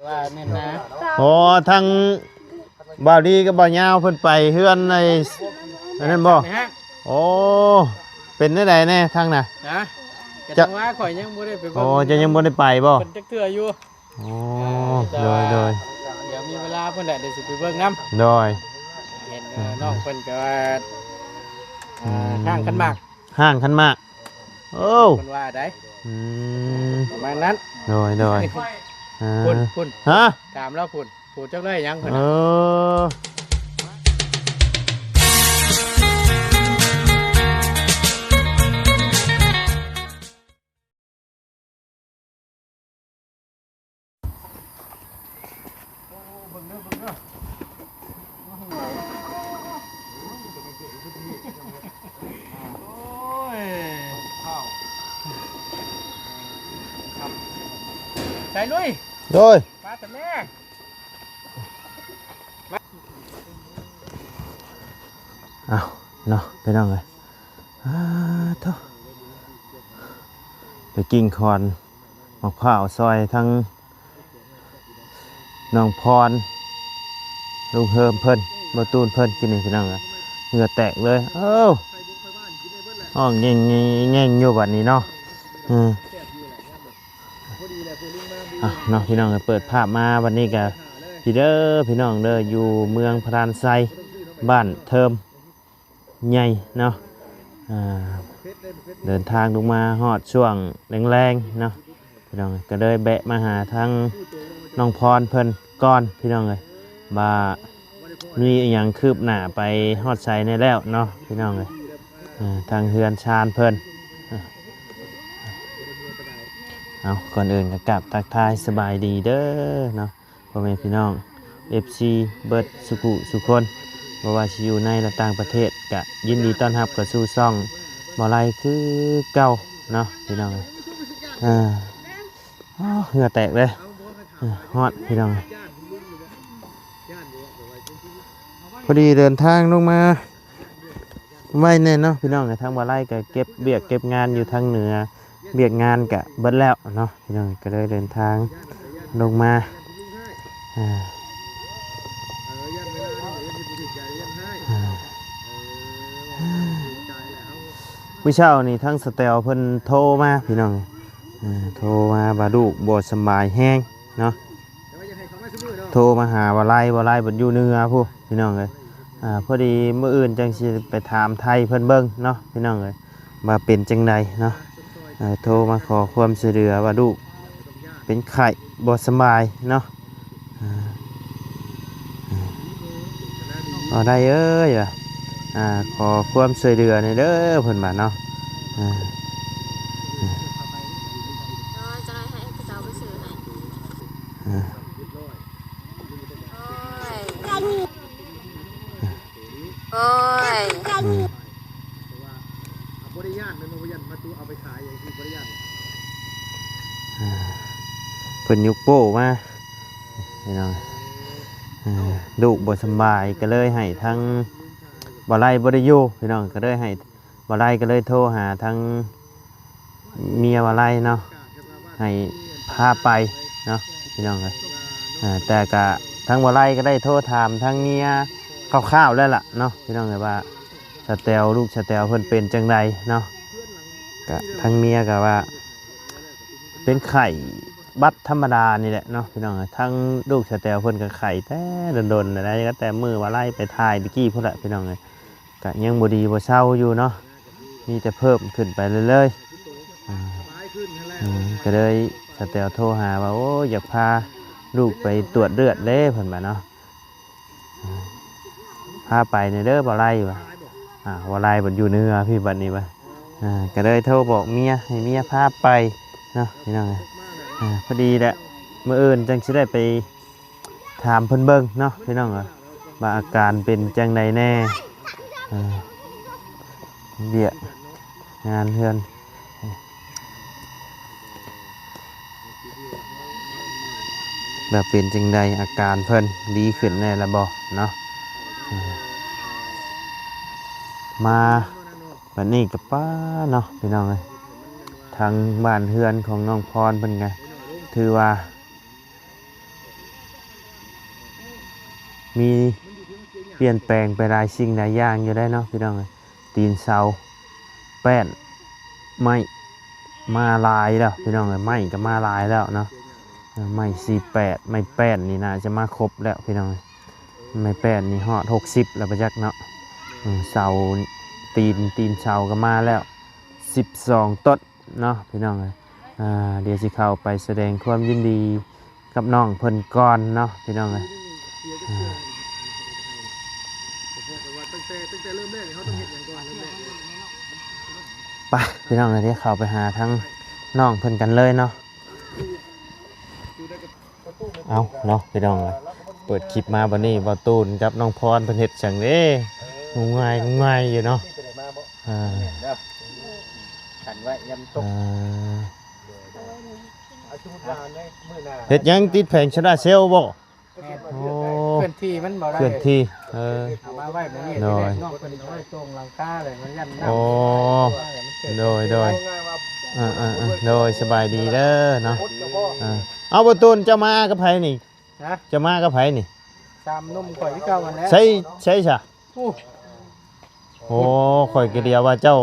ว่าแม่นนะโอ้ทางบ่าวดีกับบ่าวยาวเพิ่นไปเฮือนในนั่นบ่โอ้เป็นได้ไดแน่ทางน่ะนะจะว่าข่อยยังบ่ได้ไปเบิ่งโอ้จะยังบ่ได้ไปบ่เพิ่นจักเทื่ออยู่โอ้โดยเดี๋ยวมีเวลาเพิ่นแหละเดี๋ยวสิไปเบิ่งนำโดยเห็นน้องเพิ่นก็ว่าห้างขันหมาก ห้างขันหมากโอ้เพิ่นว่าได้ประมาณนั้นโดยพุ่นฮะถามแล้วพุ่นจักเลยยังเพิ่นใส่ลุยโดยมาแต่แม่เอาเนาะไปนั่งเลยเท่าไปกินคอนมะพร้าวซอยทั้งน้องพรลูกเฮิมเพิ่นมาตูนเพิ่นกินนี่ไปนั่งเลยเหงื่อแตกเลยห้องเง่งอยู่บัดนี้เนาะเนาะพี่น้องเปิดภาพมาวันนี้กับพี่เด้อพี่น้องเด้ออยู่เมืองพรานไซบ้านเทิมใหญ่เนาะเดินทางลงมาฮอดช่วงแรงๆเนาะพี่น้องก็เลยแบะมาหาทั้งน้องพรเพิ่นก้อนพี่น้องเลยบ่ามีอย่างคืบหน้าไปฮอดไซในแล้วเนาะพี่น้องเลยทางเฮือนชานเพิ่นเอาก่อนอื่นก็กลับทักทายสบายดีเด้อเนาะพ่อแม่พี่น้อง FC เบิร์ดสุขุสุคนบ่ว่าสิอยู่ในและต่างประเทศก็ยินดีต้อนรับกับสู่ซ่องบ่ไรคือเก่าเนาะพี่น้องเหงื่อแตกเลยฮอดพี่น้องพอดีเดินทางลงมาไม่แน่เนาะพี่น้องทางบ่ไรก็เก็บเบียกเก็บงานอยู่ทางเหนือเบียกงานกะเบิดแล้วเนาะพี่น้องก็เลยเดินทางลงมาวิเช้านี่ทั้งสเตลเพิ่นโทรมาพี่น้องโทรมาบาดูบสบายแห้งเนาะโทรมาหาวาไลบนอยู่เนื้อผู้พี่น้องเลยพอดีเมื่ออื่นจังสิไปถามไทยเพิ่นเบิ้งเนาะพี่น้องเลยมาเป็นจังใดเนาะโทรมาขอความช่วยเหลือว่าลูกเป็นไข้บ่สบายเนาะได้เอ้ยขอความช่วยเหลือในเด้อเพิ่นบ่าเนาะจะได้ให้เจ้าไปซื้อให้โอ้ยบริญาณเป็นบริญาณมาตูเอาไปขายอย่างที่บริญาณเพิ่นยุกโป้มาพี่น้องลูกบ่สบายก็เลยให้ทั้งบ่ไล่บ่ได้อยู่พี่น้องก็เลยให้บ่ไล่ก็เลยโทรหาทั้งเมียบ่ไล่เนาะให้พาไปเนาะพี่น้องเลยแต่ก็ทั้งบ่ไล่ก็ได้โทรถามทั้งเมียคร่าวๆแล้วล่ะเนาะพี่น้องเลยว่าสเตลลูกสเตลเพิ่นเป็นจังใดเนาะก็ทั้งเมียก็ว่าเป็นไข่บัดธรรมดานี่แหละเนาะพี่น้องทั้งลูกสเตลเพิ่นก็ไข่แต่โดนๆนะก็แต่มือว่าไล่ไปถ่ายตะกี้พุ่นแหละพี่น้องเลยก็ยังบ่ดีบ่เศร้าอยู่เนาะมีแต่เพิ่มขึ้นไปเรื่อยๆก็เลยสเตลโทรหาว่าโอ้อยากพาลูกไปตรวจเลือดเด้เพิ่นว่าเนาะพาไปในเด้อบ่ไล่ว่ะบ่ไล่บ่อยู่เนื้อพี่บัดนี้ว่ะก็เลยโทรบอกเมียให้เมียพาไปเนาะพี่น้องพอดีแหละมื้ออื่นจังสิได้ไปถามเพิ่นเบิ่งเนาะพี่น้องว่าอาการเป็นจังใดแน่เบี้ยงานเฮือนแบบเป็นจังใดอาการเพิ่นดีขึ้นแน่ละบ่เนาะมาวันนี้กับป้าเนาะพี่น้องเลยทางบ้านเฮือนของน้องพรเป็นไงถือว่า มีเปลี่ยนแปลงไปหลายสิ่งหลายอย่างอยู่ได้เนาะพี่น้องเอ้ยตีนเสาแป้นไม้มาลายแล้วพี่น้องเอ้ยไม้ก็มาลายแล้วเนาะไม้48ไม้แป้นนี่น่าจะมาครบแล้วพี่น้องเอ้ยไม้แป้นนี่ฮอด60แล้วประจักษ์เนาะเสาตีนเสาก็มาแล้ว12ต้นเนาะพี่น้องเอ้ยเดี๋ยวสิเข้าไปแสดงความยินดีกับน้องเพิ่นก่อนเนาะพี่น้องเอ้ยไปพี่น้องเอ้ยเดี๋ยวเข้าไปหาทั้งน้องเพิ่นกันเลยเนาะเอาเนาะพี่น้องเอ้ยเปิดคลิปมาบัดนี้บ่ตูนกับน้องพรเพิ่นเฮ็ดจังเด้งงายอยู่เนาะขันไว้ยำตกเฮ็ดยังติดแผงชนะเซลบ่โอ้เคลื่อนที่มันบ่ได้เคลื่อนที่เอามาไว้แบบนี้ที่แรกน้องเพิ่นเอาไว้ตรงหลังคาเลยมันยันน้ำ โอ้โดยโดยสบายดีเด้อเนาะเอาบ่ตูนจะมากับไผนี่จะมากับไผนี่ตามนุ่มข่อยที่เก่าวันแล้วใช่ซะโอ้ข่อยก็เดียวว่าเจ้า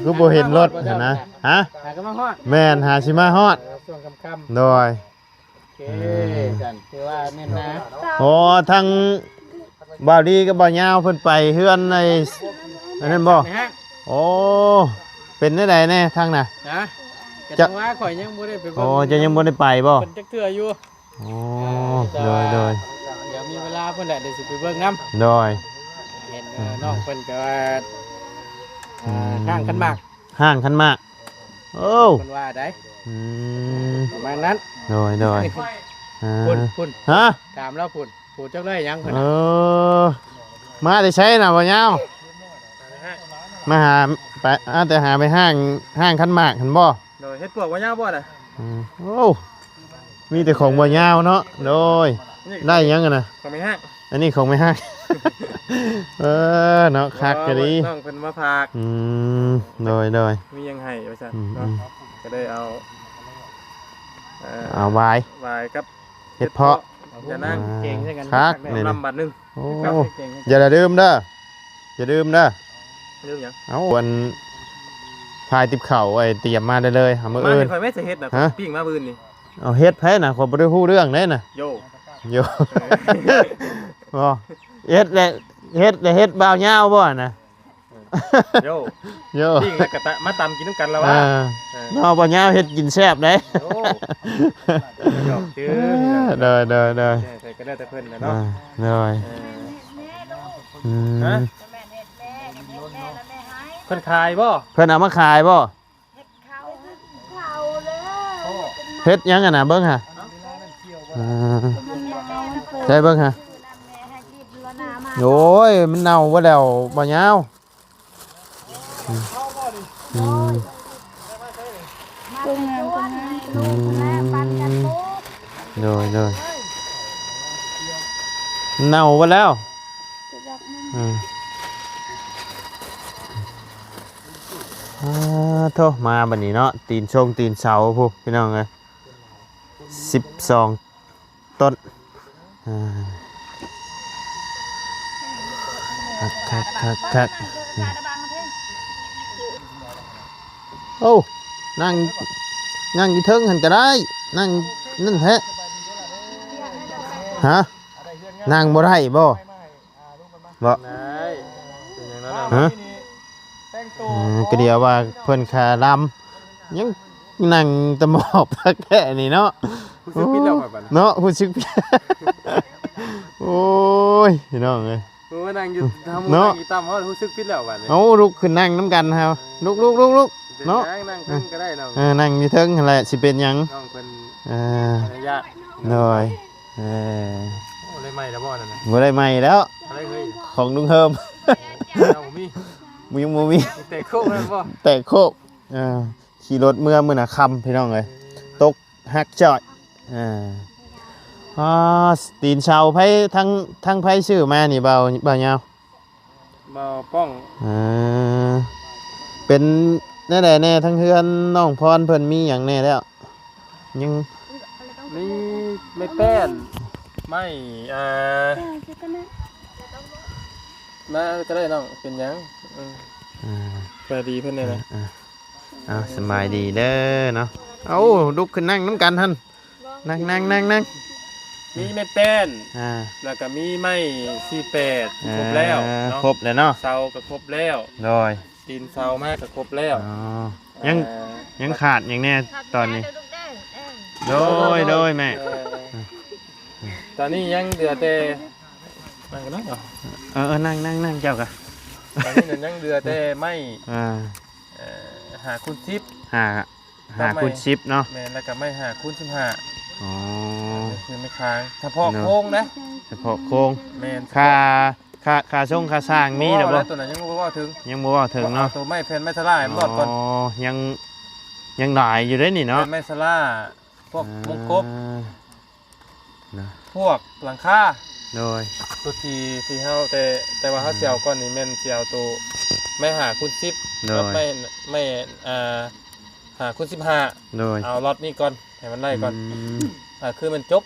ก็บ่เห็นรถนะฮะหากันมาฮอดแม่นหาสิมาฮอดช่วงค่ำโดยโอเคกันคือว่าแม่นนะโอ้ทางบ่าวดีกับบ่าวยาวเพิ่นไปเฮือนในอันนั้นบ่โอ้เป็นได้ใดแน่ทางน่ะนะจังว่าข่อยยังบ่ได้ไปโอ้จะยังบ่ได้ไปบ่เพิ่นจักเทื่ออยู่โอ้โดยเดี๋ยวมีเวลาเพิ่นแหละเดี๋ยวสิไปเบิ่งนำโดยเห็นน้องเพิ่นก็ว่าห้างขันหมากโอ้เพิ่นว่าได้ประมาณนั้นโดยพุ่นฮะถามแล้วพุ่นจักได้ยังเพิ่นมาได้ใช้น่ะบ่ยาวมาหาไปแต่หาไปห้างขันหมากหั่นบ่โดยเฮ็ดพวกบ่ยาวบ่น่ะโอ้มีแต่ของบ่ยาวเนาะโดยได้ยังกันน่ะของไม่ห้างอันนี้ของไม่ห้างเนาะคักก็ดีน้องเพิ่นมาพากโดยมียังให้ว่าซั่นเนาะก็ได้เอาวายกับเฮ็ดเพาะจะนั่งเก่งใช่กันคักนี่ลำบาทนึงโอ้อย่าลืมเด้อลืมหยังเอาวันพายติบเข่าไอ้เตรียมมาได้เลยหามื้ออื่นข่อยไม่สิเฮ็ดน่ะปิ้งมามื้อนี่เอาเฮ็ดไผน่ะข่อยบ่ได้ฮู้เรื่องเด้น่ะโยบ่เฮ็ดบ่าวยาวบ่น่ะโยปิ้งแล้วก็มาตำกินนำกันแล้วว่าเนาะบ่าวยาวเฮ็ดกินแซ่บเด้โอ้ยอกชื่อเด้อใส่ก็ได้แต่เพิ่นน่ะเนาะฮะเพิ่นขายบ่เพิ่นเอามาขายบ่เฮ็ดยังกันน่ะเบิ่งฮะใช่เบิ่งฮะโอ้ยมันเน่าบ่แล้วบ่ยาวโดยเน่าบ่แล้วโทษมาบัดนี้เนาะตีนเสาพวกพี่น้องเอ้ย12ต้นคักโอ้นั่งอยู่เทิงหันก็ได้นั่งนั่นแท้ฮะนั่งบ่ได้บ่ฮะก็เดียวว่าเพิ่นขาลำยังนั่งตะหมอบพักแค่นี้เนาะเนาะผู้ซึกโอ้ยพี่น้องเอ้ยนั่งอยู่ทำนั่งอยู่ตามเขารู้สึกผิดแล้วบัดนี้เอาลุกขึ้นนั่งน้ำกันเฮาลุกเนาะนั่งขึ้นก็ได้เนาะนั่งอยู่เทิงนั่นแหละสิเป็นหยังน้องเป็นญาติหน่อยได้ใหม่แล้วบ่นั่นน่ะบ่ได้ใหม่แล้วของลุงเฮิมมีแตกโคกนั่นบ่แตกโคกขี่รถมื้อน่ะค่ำพี่น้องเอ้ยตกหักจอยตีนเสาไผทั้งไผชื่อมานี่เบายาวป้องเป็นแน่ๆแน่ทั้งเฮือนน้องพรเพิ่นมีหยังแน่แล้วยังมีไม่แป้น ไม่มาก็ได้น้องเป็นหยังสวัสดีเพิ่นเลยนะ เอาสบายดีเด้อเนาะเอาลุกขึ้นนั่งน้ำกันท่านนั่งมีไม้แป้น แล้วก็มีไม้48ครบแล้วเนาะ ครบแล้วเนาะ เสาก็ครบแล้ว โดย ตีนเสามากก็ครบแล้ว ยังขาดอย่างแน่ตอนนี้โดยแม่ ตอนนี้ยังเหลือแต่นั่งกันเนาะ นั่งเจ้ากะ ตอนนี้ยังเหลือแต่ไม้หาคูณ10หาคูณ10เนาะแม่นแล้วก็ไม้หาคูณ15อ๋อคือไม่ค้างเฉพาะโครงนะเฉพาะโครงแม่นค่าส่งค่าสร้างมีแล้วบ่ตัวนั้นยังบ่ว่าถึงเนาะตัวไม้แผ่นไม้สลาให้รอดก่อนยังหลายอยู่ได้นี่เนาะไม้สลาพวกมงกบพวกหลังคาโดยตัวที่เฮาแต่ว่าเฮาสิเอาก่อนนี่แม่นสิเอาตัวไม้หาคูณ10แล้วไม่หาคูณ15โดยเอาล็อตนี้ก่อนให้มันไล่ก่อนคือมันจบ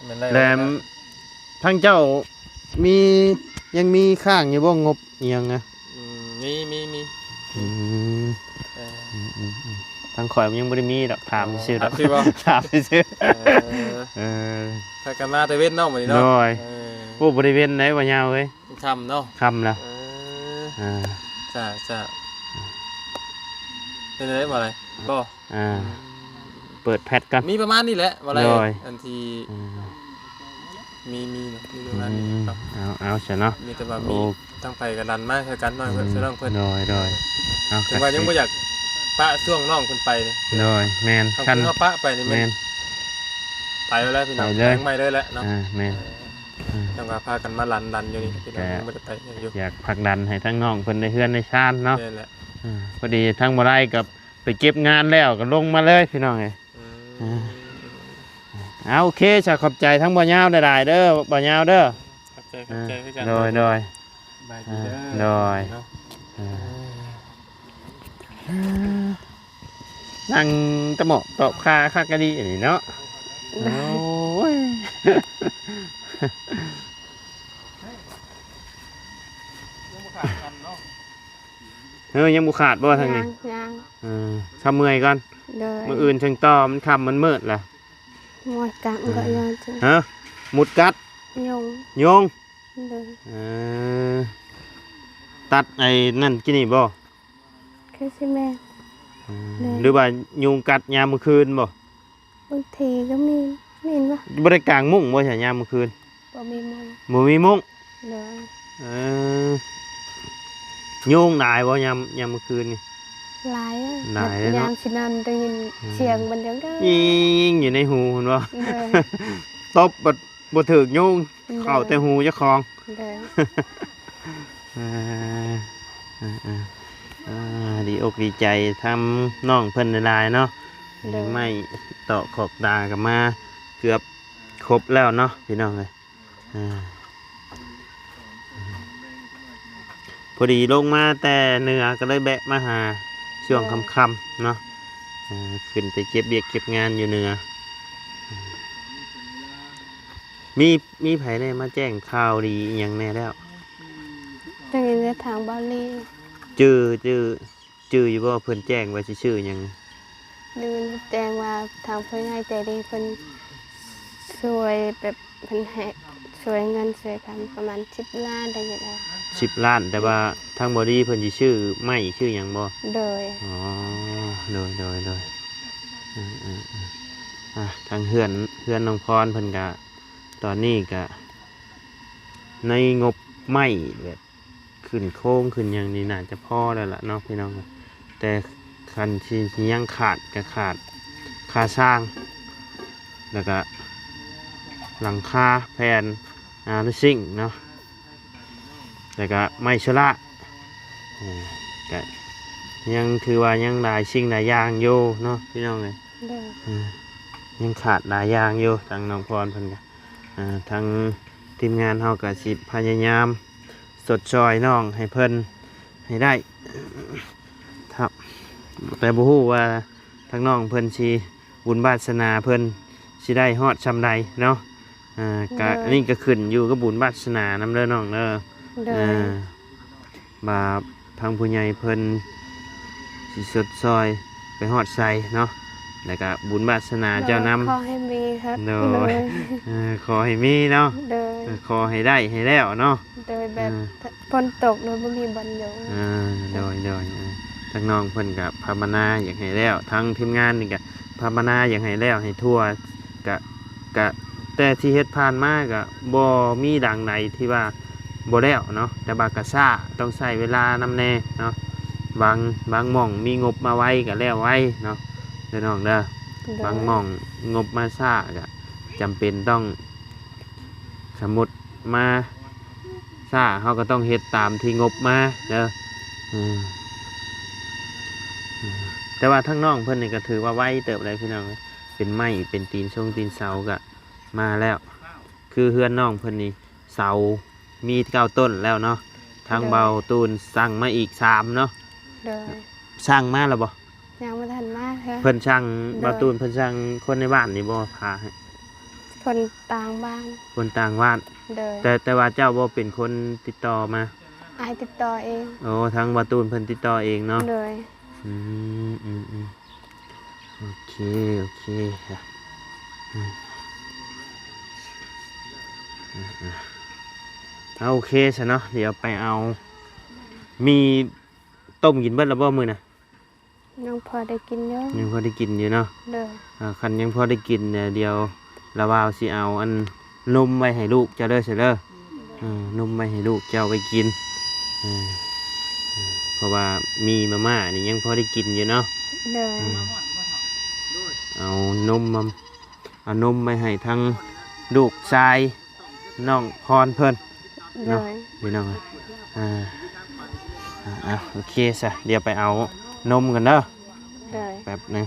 มันไล่แล้วทั้งเจ้ายังมีข้างอยู่บ่งบอีหยังอ่ะมีทั้งข่อยมันยังบ่ได้มีดอกถามซื่อดอกถามซื่อถ้ากันมาแต่เว้นเนาะมื้อนี้เนาะผู้บริเวณไหนว่ายาวเอ้ยค่ำเนาะค่ำแล้วจ้ะเป็นได้บ่อะไรก็เปิดแพทกันมีประมาณนี้แหละอะไรอันที่มีประมาณนี้เอาเสียเนาะมีแต่ว่ามีตั้งไปกันดันมากคือกันหน่อยเพื่อนเรื่องเพื่อนโดยถึงว่ายังไม่อยากปะช่วงน้องคุณไปนี่โดยแมนคันเขาปะไปนี่แมนไปแล้วพี่น้องแทงไม่เลยแหละเนาะแมนจังว่าพากันมาลันอยู่นี่พี่น้องไม่ได้ไปอยากผลักดันให้ทั้งน้องเพิ่นในเฮือนในชาติเนาะพอดีทั้งบ่ได้กับไปเก็บงานแล้วก็ลงมาเลยพี่น้องไงเอาโอเคจะขอบใจทั้งบ่ยาวได้เด้อบ่ยาวเด้อขอบใจกันโดยนั่งตะหมอกตอบค่ากะดีอย่างนี้เนาะโอ้ยยังบุขาดบ่ทางนี้ทำเมื่อยก่อนมืออื่นเชิงต่อมันคำมันมืดแหละหมดกัดก็ยอนฮะหมุดกัดยงตัดไอ้นั่นกินนี่บ่คือสิแม่หรือว่ายุงกัดยามมื้อคืนบ่บางทีก็มีเห็นปะบ่ได้กางมุ้งบ่ใช่ยามมื้อคืนบ่มีมุ้งเลยยุงหลายบ่ยามมื้อคืนนี่หลายยามสินอนได้ยินเสียงมันจังได๋ยิงอยู่ในหูเห็นบ่ตบบ่ถึกยุงเข้าแต่หูเจ้าของดีอกดีใจทำน้องเพิ่นหลายๆเนาะไม่ต่อขอบตากับมาเกือบครบแล้วเนาะพี่น้องเลยพอดีลงมาแต่เหนือก็เลยแบะมาหาช่วงค่ำๆเนาะขึ้นไปเก็บเบียกเก็บงานอยู่เหนือมีไผได้มาแจ้งข่าวดีอย่างแน่แล้วตั้งแต่ทางบาลีชื่ออยู่บ่เพิ่นแจ้งว่าสิชื่อหยังดูแจ้งว่าทางเพิ่นให้ใจดีเพิ่นช่วยแบบเพิ่นให้ช่วยเงินช่วยกันประมาณ10 ล้านได้ยังไง10 ล้านแต่ว่าทางบอดี้เพิ่นสิชื่อไม่ชื่อหยังบ่โดยโดยทางเฮือนน้องพรเพิ่นก็ตอนนี้ก็ในงบไม่แบบขึ้นโค้งขึ้นอย่างนี้น่าจะพอแล้วล่ะเนาะพี่น้องแต่คันที่ยังขาดก็ขาดค่าสร้างแล้วก็หลังคาแผ่นซิ่งเนาะแล้วก็ไม้ชละก็ยังคือว่ายังหลายสิ่งหลายอย่างอยู่เนาะพี่น้องเลยยังขาดหลายอย่างอยู่ทางน้องพรเพิ่นก็ทางทีมงานเฮาก็สิพยายามสดซอยน้องให้เพิ่นให้ได้ครับแต่บ่ฮู้ว่าทางน้องเพิ่นสิบุญวาสนาเพิ่นสิได้ฮอดซำใดเนาะ ก็อันนี้ก็ขึ้นอยู่กับบุญวาสนานํเด้อน้องเด้อ โดย บาทางผู้ใหญ่เพิ่นสิสดซอยไปฮอดใส่เนาะแล้วก็บุญวาสนาเจ้านำ ขอให้มีครับ โดยขอให้มีเนาะ โดย ขอให้ได้ให้แล้วเนาะ โดยแบบฝนตกโดยบ่มีบอลอยู่ โดยทางน้องเพิ่นก็ภาวนาอยากให้แล้วทั้งทีมงานนี่ก็ภาวนาอยากให้แล้วให้ทั่วก็แต่ที่เฮ็ดผ่านมาก็บ่มีดังใดที่ว่าบ่แล้วเนาะแต่บากะซ่าต้องใช้เวลานำแน่เนาะบางหม่องมีงบมาไว้ก็แล้วไว้เนาะเด้อน้องเด้อ บางหม่องงบมาซ่าก็จำเป็นต้องสมมุติมาซ่าเขาก็ต้องเฮ็ดตามที่งบมาเด้อแต่ว่าทั้งน้องเพิ่นนี่ก็ถือว่าไวเติบเลยพี่น้องเป็นไม้เป็นตีนตีนเสาก็มาแล้ว คือเฮือนน้องเพิ่นนี่เสามี9 ต้นแล้วเนาะทางเบาตูนสั่งมาอีก3เนาะ โดย สร้างมาแล้วบ่ ยังบ่ทันมาค่ะ เพิ่นช่างเบาตูนเพิ่นช่างคนในบ้านนี่บ่พาให้ คนต่างบ้าน คนต่างบ้าน โดย แต่ว่าเจ้าบ่เป็นคนติดต่อมา อายติดต่อเอง โอ้ทางบาตูนเพิ่นติดต่อเองเนาะ โดย อืมโอเคค่ะเอาโอเคซะเนาะเดี๋ยวไปเอามีต้มกินเบิดแล้วบ่มื้อน่ะ ยังพอได้กินเยอะ ยังพอได้กินอยู่เนาะ โดย คันยังพอได้กินเนี่ยเดี๋ยวละวาวสิเอาอันนมไว้ให้ลูกเจ้าเด้อเสียเด้อนมไว้ให้ลูกเจ้าไปกินเพราะว่ามีมาม่านี่ยังพอได้กินอยู่เนาะ โดย เอานมมาเอานมไปให้ทั้งลูกชายน้องพรเพิ่น โดย พี่น้องโอเคซะเดี๋ยวไปเอานมกันเด้อ โดย แป๊บหนึง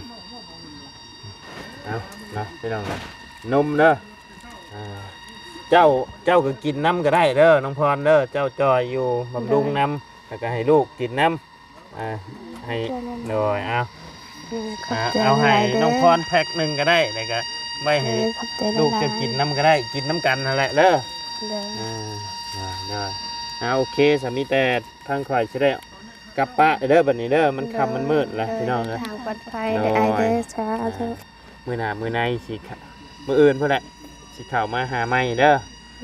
เอานะพี่น้องนะนมเด้อเจ้าก็กินน้ำก็ได้เด้อน้องพรเด้อเจ้าจอยอยู่บำรุงน้ำแล้วก็ให้ลูกกินน้ำให้โดยเอาให้น้องพรแพ็คหนึ่งก็ได้แล้วก็ไม่ให้ลูกจะกินน้ำก็ได้กินน้ำกันนั่นแหละเด้อโอเคสามีแต่ทางข่อยสิได้กลับป้าเด้อบัดนี้เด้อมันค่ำมันมืดแล้วพี่น้องนะ ทางปลอดภัยได้อายเด้อสาธุ มื้อหน้ามื้อในสิมื้ออื่นพุ่นแหละสิเข้ามาหาใหม่เด้อ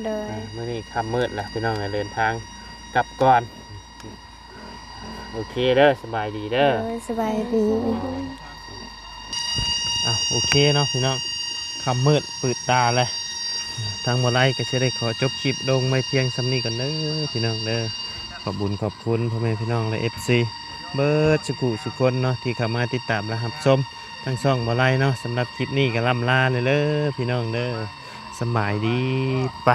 โดย มื้อนี้ค่ำมืดแล้วพี่น้องเดินทางกลับก่อนโอเคเด้อสบายดีเด้อ โดยสบายดี โอเคเนาะพี่น้องค่ำมืดปืดตาเลยทางบ่ไลก็สิได้ขอจบคลิปลงไว้เพียงส่ำนี้ก่อนเด้อพี่น้องเด้อขอบคุญขอบคุณพ่อแม่พี่น้องและ FC เบิดสุขุสุคนเนาะที่เข้ามาติดตามและรับชมทั้งช่องบ่ไลเนาะสำหรับคลิปนี้ก็ล่ำลาเลยเด้อพี่น้องเด้อสำบายดีไป